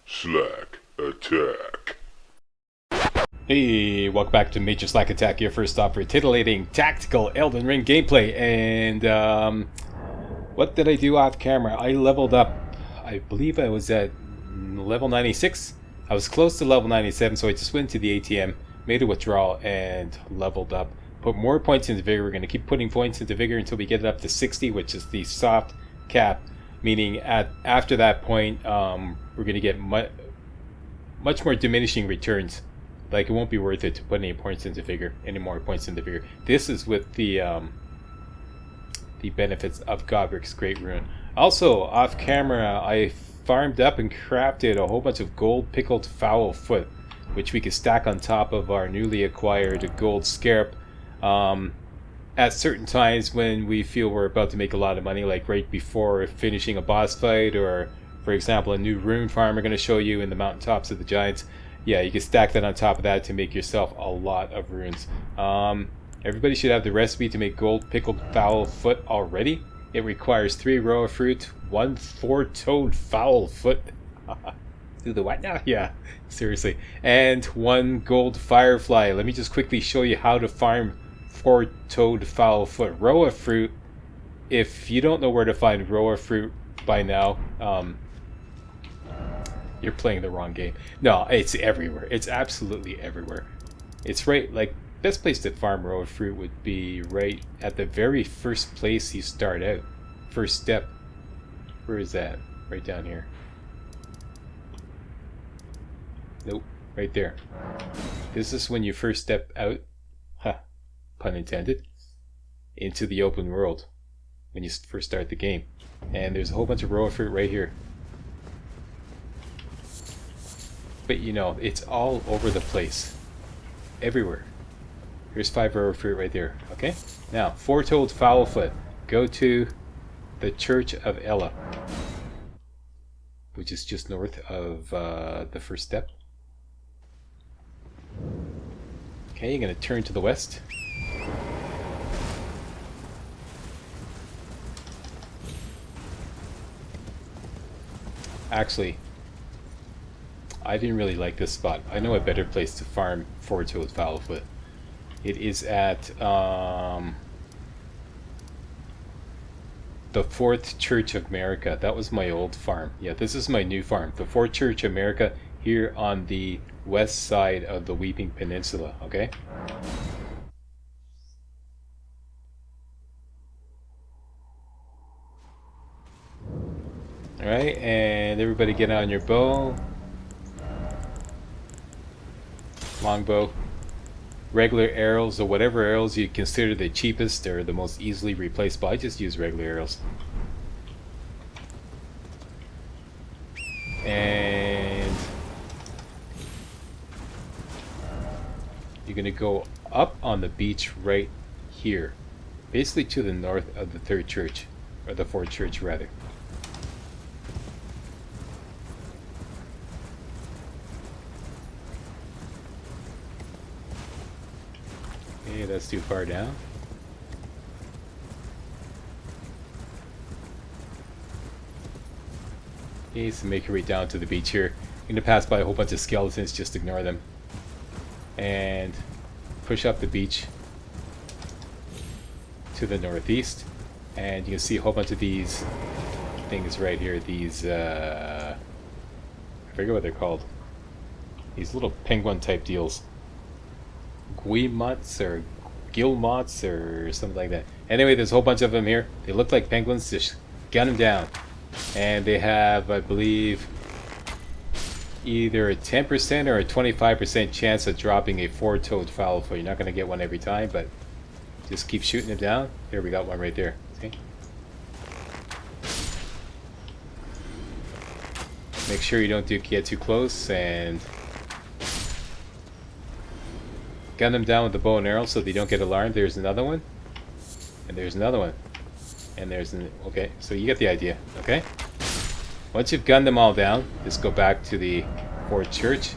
MajorSlackAttack. Hey, welcome back to MajorSlackAttack, your first stop for titillating tactical Elden Ring gameplay. And what did I do off camera? I leveled up. I believe I was at level 96. I was close to level 97, so I just went to the ATM, made a withdrawal, and leveled up. Put more points into Vigor. We're going to keep putting points into Vigor until we get it up to 60, which is the soft cap. Meaning after that point, we're going to get much more diminishing returns. Like, it won't be worth it to put any points into Vigor, any more points into Vigor. This is with the benefits of Godric's Great Rune. Also, off camera, I farmed up and crafted a whole bunch of gold pickled fowl foot, which we could stack on top of our newly acquired gold scarab at certain times when we feel we're about to make a lot of money, like right before finishing a boss fight, or for example a new rune farm we're going to show you in the mountaintops of the giants. Yeah, you can stack that on top of that to make yourself a lot of runes. Everybody should have the recipe to make gold pickled fowl foot already. It requires 3 roa fruit, 1 4-toed fowl foot. Do the what now? Yeah, seriously. And 1 gold firefly. Let me just quickly show you how to farm 4-toed fowl foot. Roa fruit. If you don't know where to find roa fruit by now, you're playing the wrong game. No, it's everywhere. It's absolutely everywhere. It's right, like, best place to farm roa fruit would be right at the very first place you start out. First step. Where is that? Right down here. Nope, right there. This is when you first step out, pun intended, into the open world. When you first start the game. And there's a whole bunch of roa fruit right here. But you know, it's all over the place. Everywhere. Here's 5 roa fruit right there. Okay? Now, 4-toed fowl foot. Go to the Church of Ella, which is just north of the first step. Okay, you're going to turn to the west. Actually, I didn't really like this spot. I know a better place to farm 4-toed fowl foot. It is at the 4th Church of America. That was my old farm. Yeah, this is my new farm. The 4th Church of America here on the west side of the Weeping Peninsula. Okay? Alright, and everybody get on your bow. Longbow. Regular arrows, or whatever arrows you consider the cheapest or the most easily replaceable. I just use regular arrows. And you're going to go up on the beach right here. Basically to the north of the 3rd church. Or the 4th church, rather. Okay, that's too far down. Okay, so make your way down to the beach here. You're going to pass by a whole bunch of skeletons, just ignore them. And push up the beach to the northeast. And you can see a whole bunch of these things right here. These, I forget what they're called. These little penguin type deals. Guillemots or Guillemots or something like that. Anyway, there's a whole bunch of them here. They look like penguins. Just gun them down. And they have, I believe, either a 10% or a 25% chance of dropping a 4-toed fowl foot. You're not going to get one every time, but just keep shooting them down. Here, we got one right there. See? Make sure you don't get too close, and gun them down with the bow and arrow so they don't get alarmed. There's another one. And there's another one. And there's an... Okay, so you get the idea. Okay? Once you've gunned them all down, just go back to the 4th church,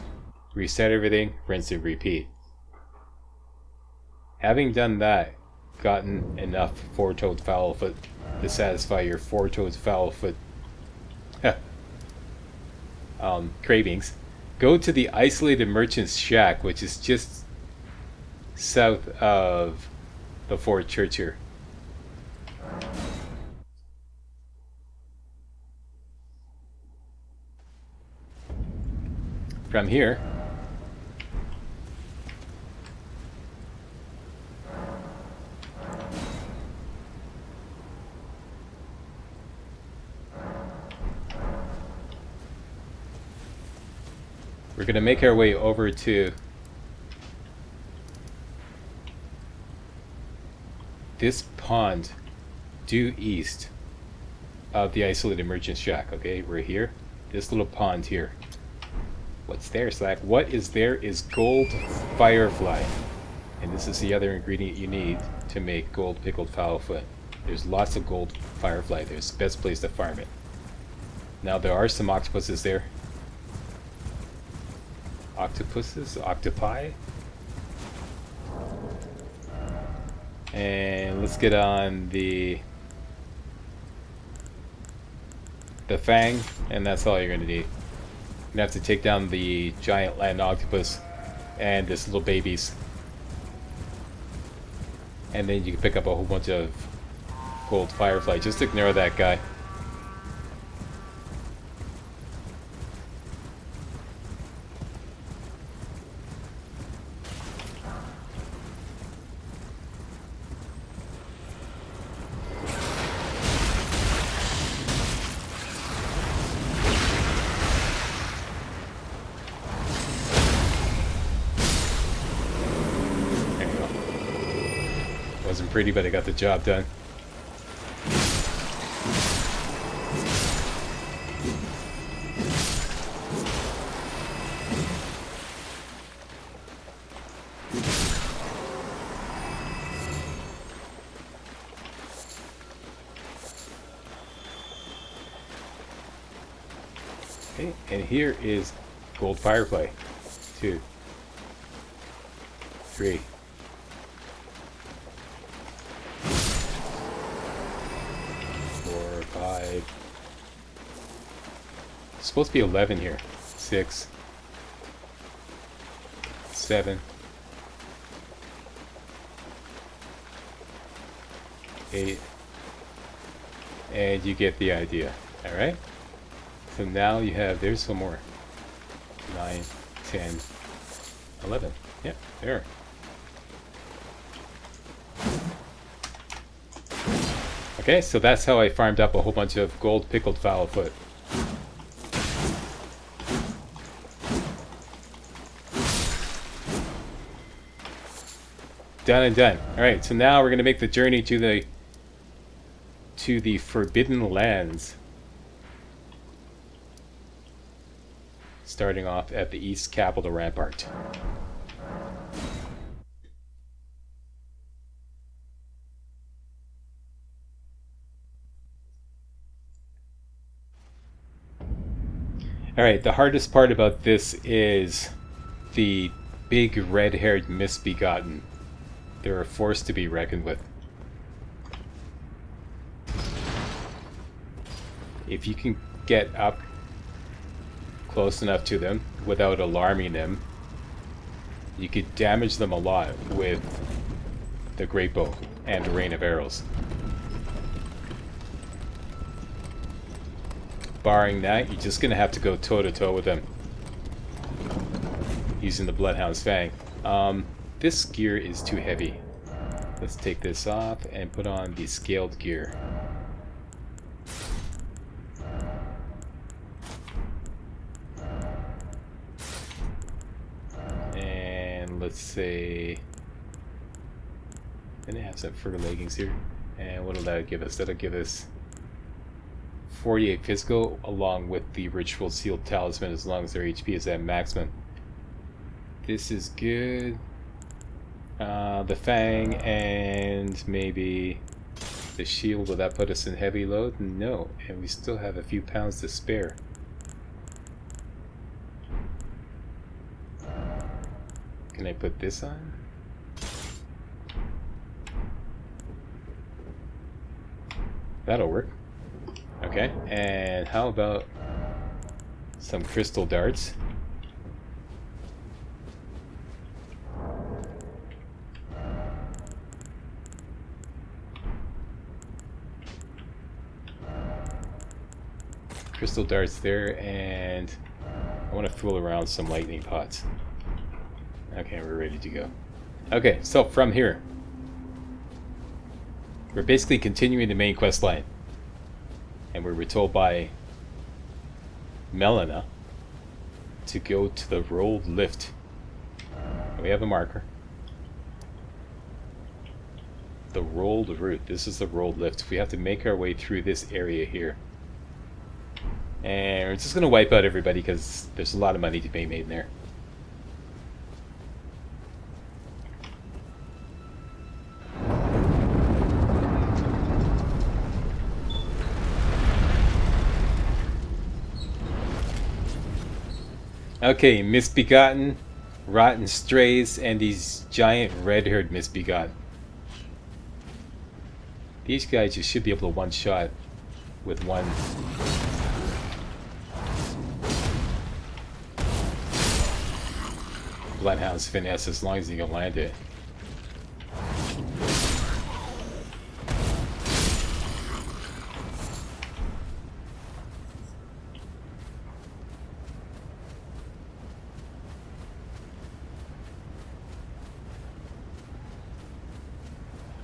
reset everything, rinse and repeat. Having done that, gotten enough 4-toed fowl foot to satisfy your 4-toed fowl foot cravings, go to the isolated merchant's shack, which is just south of the Fort Church here. From here, we're going to make our way over to this pond due east of the isolated merchant shack. Okay, we're here. This little pond here. What's there, Slack? What is there is gold firefly. And this is the other ingredient you need to make gold pickled fowlfoot. There's lots of gold firefly. There's the best place to farm it. Now there are some octopuses there. Octopuses? Octopi? And let's get on the fang, and that's all you're going to need. You're going to have to take down the giant land octopus and this little babies. And then you can pick up a whole bunch of gold firefly. Just ignore that guy. Wasn't pretty, but I got the job done. Okay, and here is gold firefly. 2, 3. 4, 5. It's supposed to be 11 here. 6, 7, 8, and you get the idea. All right. So now you have, there's some more. 9, 10, 11. Yeah, there. Okay, so that's how I farmed up a whole bunch of gold pickled fowlfoot. Done and done. Alright, so now we're going to make the journey to the Forbidden Lands. Starting off at the East Capital Rampart. Alright, the hardest part about this is the big red-haired misbegotten. They're a force to be reckoned with. If you can get up close enough to them without alarming them, you could damage them a lot with the great bow and the rain of arrows. Barring that, you're just gonna have to go toe-to-toe with them using the Bloodhound's Fang. This gear is too heavy. Let's take this off and put on the scaled gear. And let's say, then I have some fur leggings here. And what will that give us? That'll give us 48 physical along with the ritual sealed talisman as long as their HP is at maximum. This is good. The Fang and maybe the shield, will that put us in heavy load? No, and we still have a few pounds to spare. Can I put this on? That'll work. Okay, and how about some crystal darts. Crystal darts there, and I want to fool around some lightning pots. Okay, we're ready to go. Okay, so from here, we're basically continuing the main quest line. And we were told by Melina to go to the rolled lift. And we have a marker. The rolled route. This is the rolled lift. We have to make our way through this area here. And we're just going to wipe out everybody because there's a lot of money to be made in there. Okay, misbegotten, rotten strays, and these giant red-haired misbegotten. These guys you should be able to one-shot with one. Bloodhound's finesse as long as you can land it.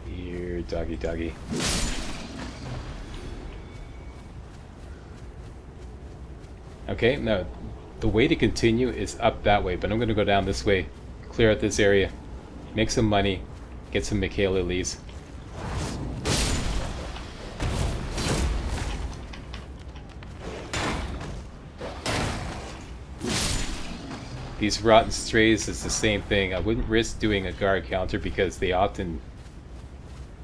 Here, doggy doggy. Okay, now the way to continue is up that way, but I'm going to go down this way, clear out this area, make some money, get some Michaela leaves. These rotten strays is the same thing. I wouldn't risk doing a guard counter because they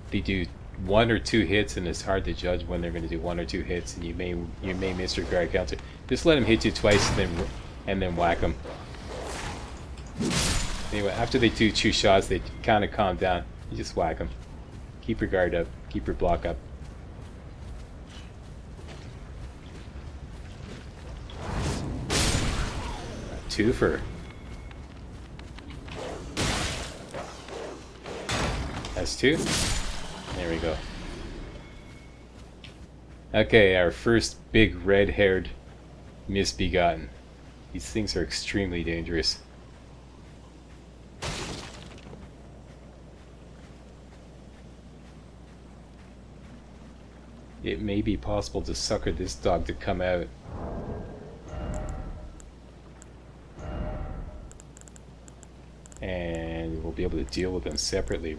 do 1 or 2 hits, and it's hard to judge when they're going to do 1 or 2 hits, and you may miss your guard counter. Just let them hit you twice and then whack them. Anyway, after they do 2 shots, they kind of calm down. You just whack them. Keep your guard up. Keep your block up. Twofer. That's 2. There we go. Okay, our first big red-haired misbegotten. These things are extremely dangerous. It may be possible to sucker this dog to come out. And we'll be able to deal with them separately,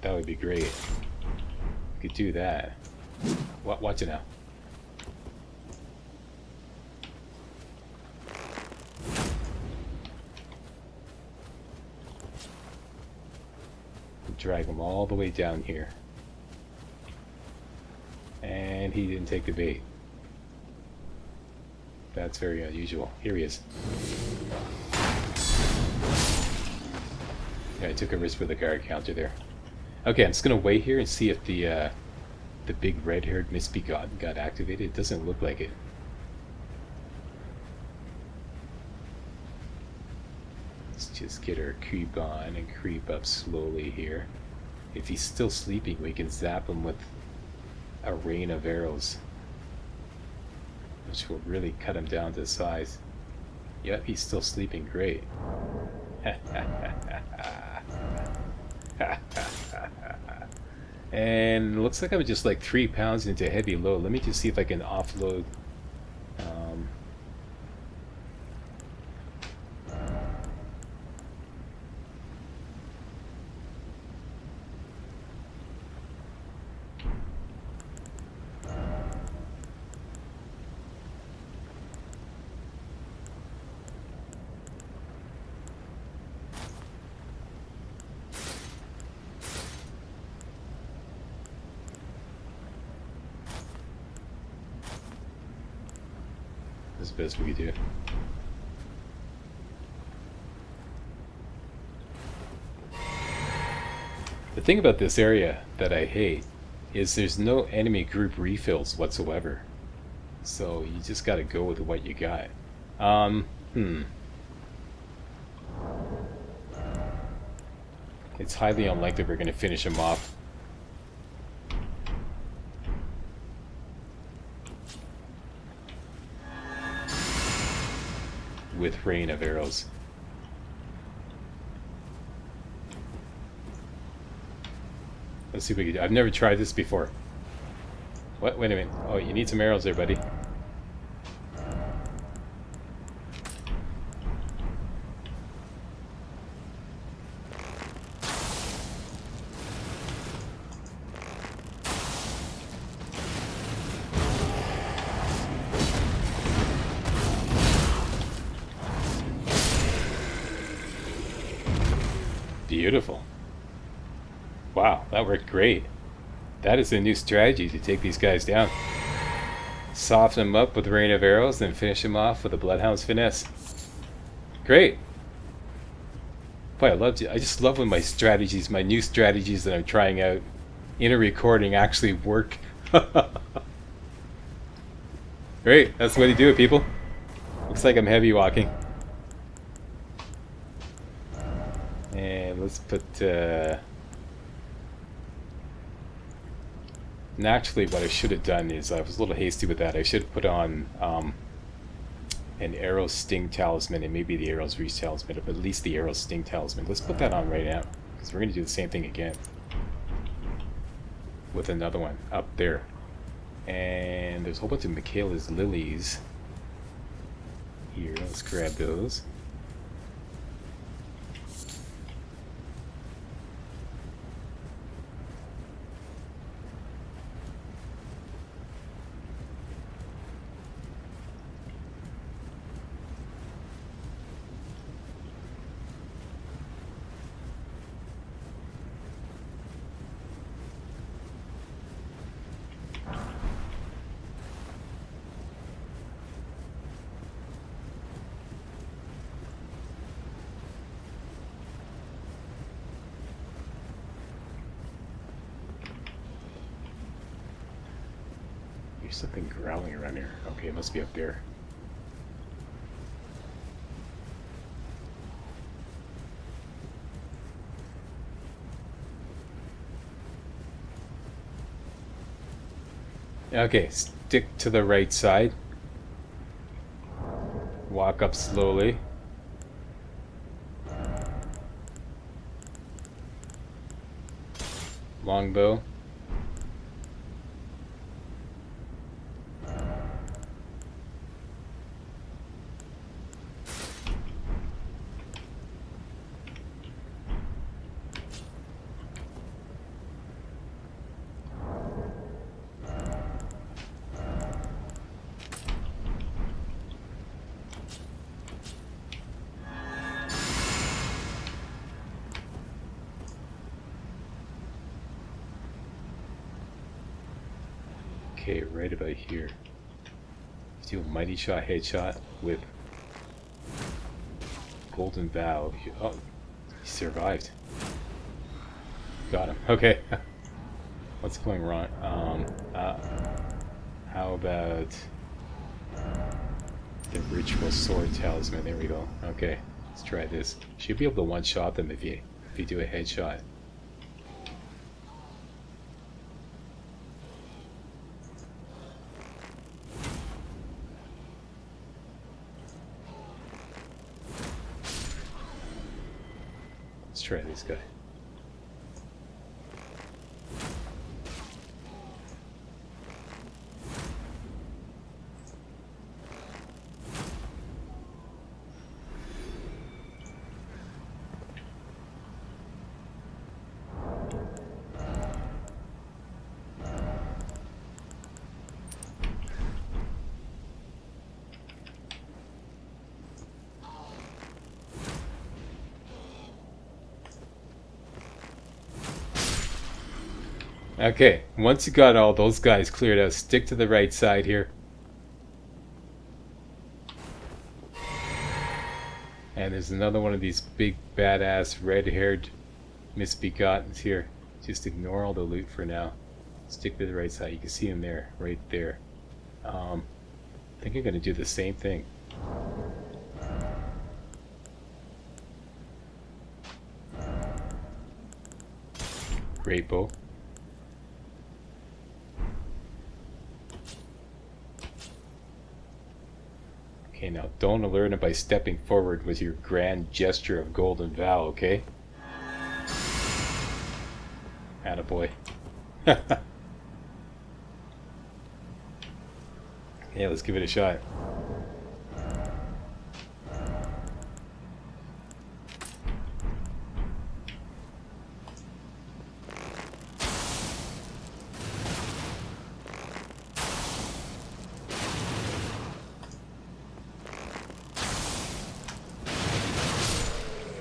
that would be great. We could do that. Watch it now. Drag him all the way down here. And he didn't take the bait. That's very unusual. Here he is. Yeah, I took a risk with the guard counter there. Okay, I'm just gonna wait here and see if the big red-haired misbegotten got activated. It doesn't look like it. Let's just get our creep on and creep up slowly here. If he's still sleeping, we can zap him with a rain of arrows, which will really cut him down to size. Yep, he's still sleeping. Great. And it looks like I'm just like 3 pounds into heavy load. Let me just see if I can offload. As best we can do. The thing about this area that I hate is there's no enemy group refills whatsoever. So you just gotta go with what you got. Hmm. It's highly unlikely we're going to finish him off. With rain of arrows. Let's see if we can do. I've never tried this before. What? Wait a minute. Oh, you need some arrows there, buddy. Beautiful. Wow, that worked great. That is a new strategy to take these guys down. Soften them up with rain of arrows, then finish them off with a Bloodhound's finesse. Great. Boy, I just love when my strategies, my new strategies that I'm trying out in a recording actually work. Great, that's the way to do it, people. Looks like I'm heavy walking. And let's put... Naturally, what I should have done is, I was a little hasty with that. I should have put on an arrow sting talisman, and maybe the arrows reach talisman, but at least the arrow sting talisman. Let's put that on right now, because we're going to do the same thing again. With another one up there. And there's a whole bunch of Michaela's lilies here. Let's grab those. There's something growling around here. Okay, it must be up there. Okay, stick to the right side. Walk up slowly. Longbow. Okay, right about here. Do a mighty shot headshot with golden bow. Oh, he survived. Got him. Okay. What's going wrong? How about the ritual sword talisman? There we go. Okay, let's try this. Should be able to one-shot them if you do a headshot. Let's try this guy. Okay, once you got all those guys cleared out, stick to the right side here. And there's another one of these big badass red-haired misbegottens here. Just ignore all the loot for now. Stick to the right side. You can see him there, right there. I think I'm going to do the same thing. great bow. Okay, now don't learn it by stepping forward with your grand gesture of golden vow, okay? Attaboy. Yeah, let's give it a shot.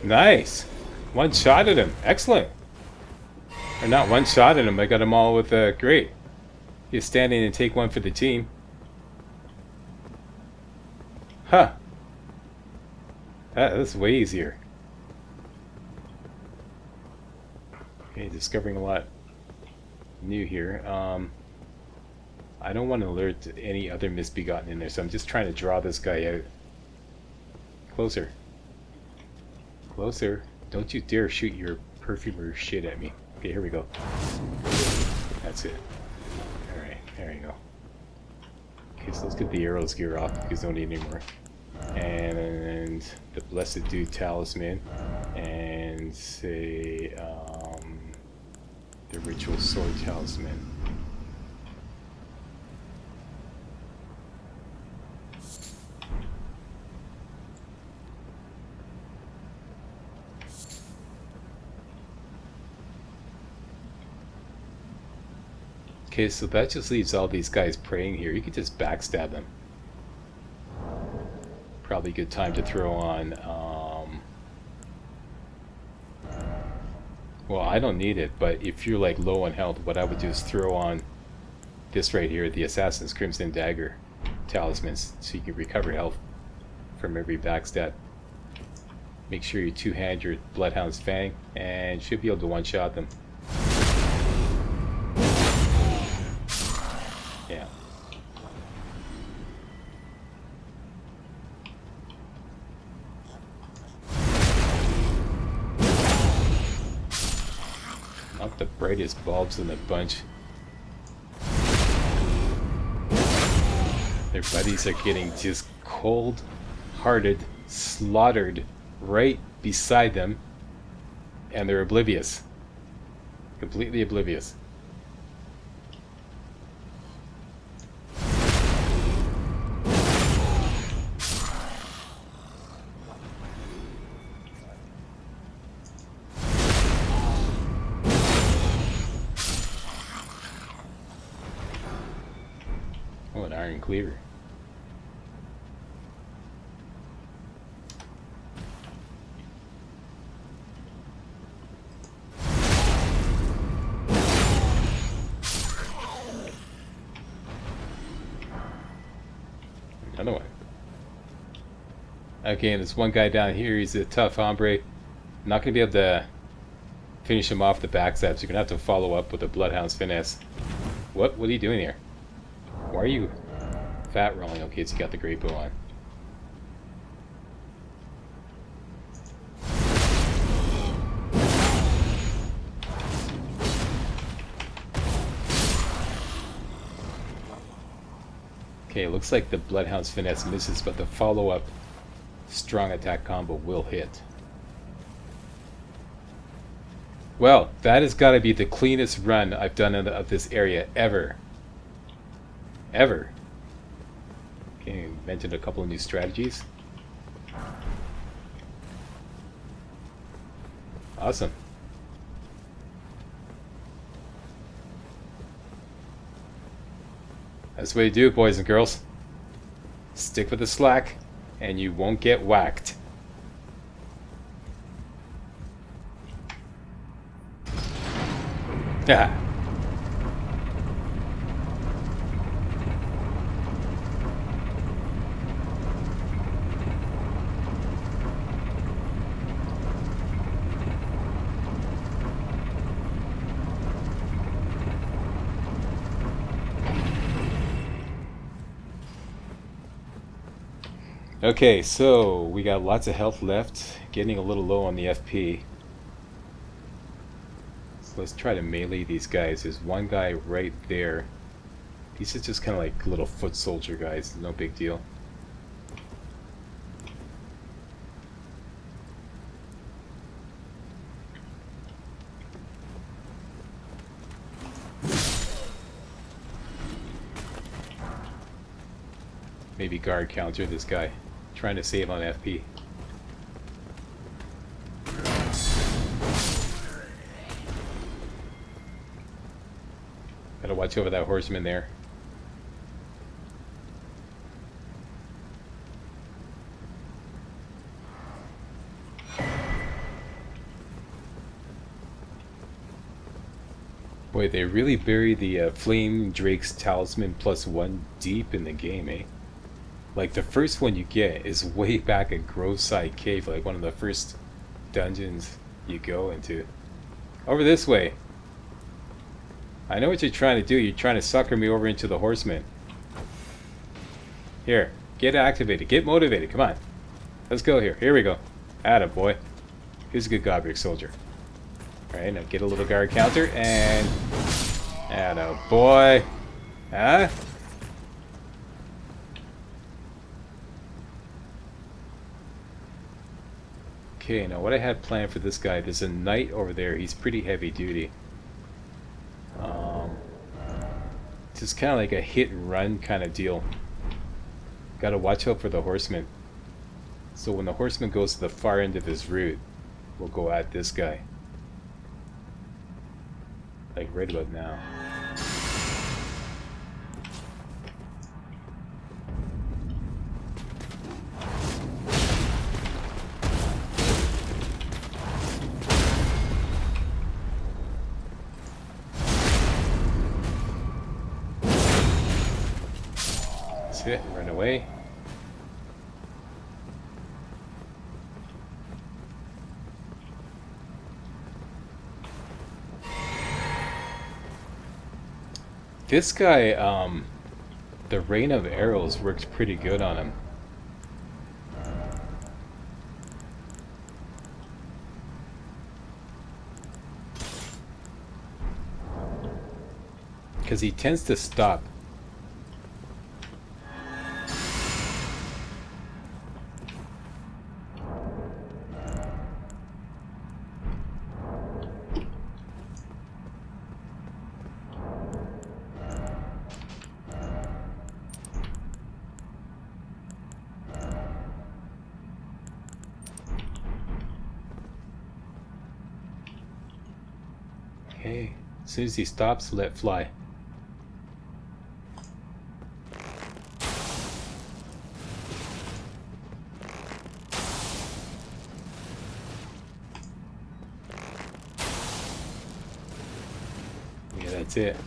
Nice! One shot at him. Excellent! Or not one shot at him, I got them all with great. He's standing and take one for the team. Huh. That's way easier. Okay, discovering a lot new here. I don't want to alert any other misbegotten in there, so I'm just trying to draw this guy out. Closer. Closer. Don't you dare shoot your perfumer shit at me. Okay, here we go. That's it. Alright, there you go. Okay, so let's get the arrows gear off because we don't need any more. And the Blessed Dude Talisman. And say, the Ritual Sword Talisman. Okay, so that just leaves all these guys praying here. You could just backstab them. Probably a good time to throw on, well, I don't need it, but if you're like low on health, what I would do is throw on this right here, the Assassin's Crimson Dagger Talismans, so you can recover health from every backstab. Make sure you two-hand your Bloodhound's Fang, and you should be able to one-shot them. Yeah. Not the brightest bulbs in the bunch. Their buddies are getting just cold-hearted, slaughtered right beside them, and they're oblivious. Completely oblivious. Oh, an iron cleaver. Another one. Okay, and there's one guy down here. He's a tough hombre. Not going to be able to finish him off the backstab, so you're going to have to follow up with a Bloodhound's Finesse. What are you doing here? Why are you fat rolling? Okay, so you got the great bow on. Okay, looks like the Bloodhound's Finesse misses, but the follow-up strong attack combo will hit. Well, that has got to be the cleanest run I've done of this area ever. Ever. Okay, invented a couple of new strategies. Awesome. That's the way you do it, boys and girls. Stick with the slack, and you won't get whacked. Yeah. Okay, so we got lots of health left, getting a little low on the FP. let's try to melee these guys. There's one guy right there. These are just kind of like little foot soldier guys. No big deal. Maybe guard counter this guy. Trying to save on FP. Gotta watch over that horseman there. Boy, they really buried the Flame Drake's Talisman +1 deep in the game, eh? Like, the first one you get is way back at Groveside Cave, like one of the first dungeons you go into. Over this way. I know what you're trying to do. You're trying to sucker me over into the horseman. Here, get activated. Get motivated. Come on. Let's go here. Here we go. Atta boy. Here's a good Godric soldier. Alright, now get a little guard counter and... Atta boy. Huh? Okay, now what I had planned for this guy, there's a knight over there. He's pretty heavy duty. Just kind of like a hit and run kind of deal. Gotta watch out for the horseman. So when the horseman goes to the far end of his route, we'll go at this guy. Like right about now. It, run away. This guy, the rain of arrows works pretty good on him. Because he tends to stop. Okay, as soon as he stops, let fly. Yeah, that's it.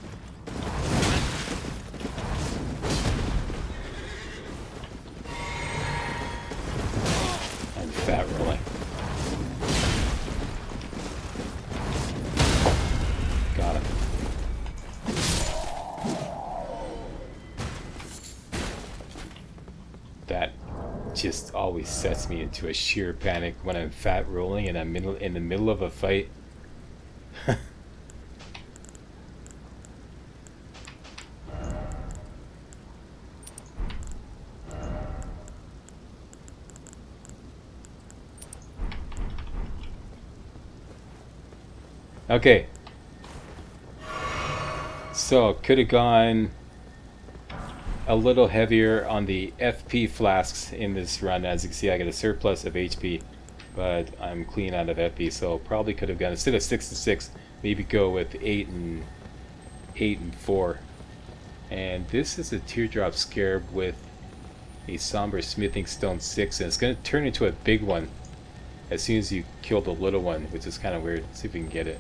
I'm fat rolling. Got him. That just always sets me into a sheer panic when I'm fat rolling and I'm in the middle of a fight. Okay. So, could have gone a little heavier on the FP flasks in this run. As you can see, I got a surplus of HP, but I'm clean out of FP, so probably could have gone, instead of 6 and 6, maybe go with 8 and 4. And this is a Teardrop Scarab with a Somber Smithing Stone 6, and it's going to turn into a big one as soon as you kill the little one, which is kind of weird. Let's see if we can get it.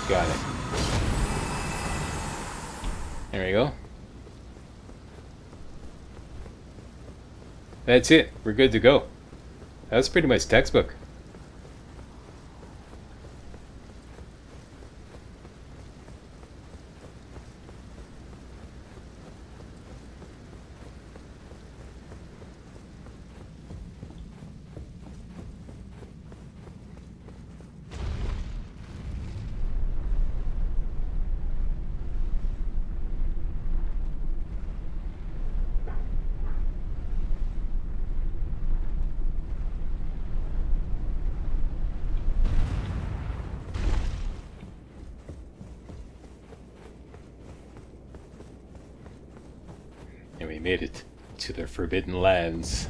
Got it. There we go. That's it. We're good to go. That's pretty much textbook. made it to the Forbidden Lands.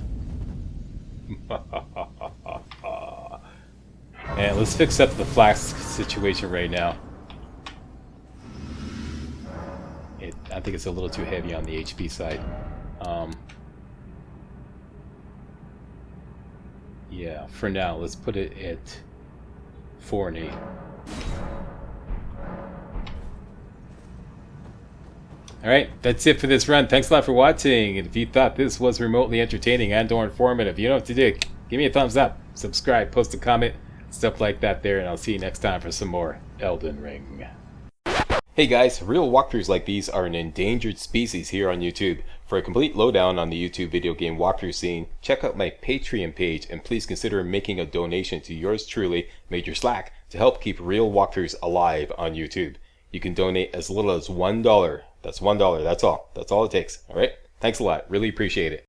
And let's fix up the flask situation right now. I think it's a little too heavy on the HP side. Yeah, for now, let's put it at 4 and 8. Alright, that's it for this run. Thanks a lot for watching. And if you thought this was remotely entertaining and or informative, you know what to do. Give me a thumbs up, subscribe, post a comment, stuff like that there, and I'll see you next time for some more Elden Ring. Hey guys, real walkthroughs like these are an endangered species here on YouTube. For a complete lowdown on the YouTube video game walkthrough scene, check out my Patreon page and please consider making a donation to yours truly, Major Slack, to help keep real walkthroughs alive on YouTube. You can donate as little as $1. That's $1, that's all. That's all it takes, alright? Thanks a lot, really appreciate it.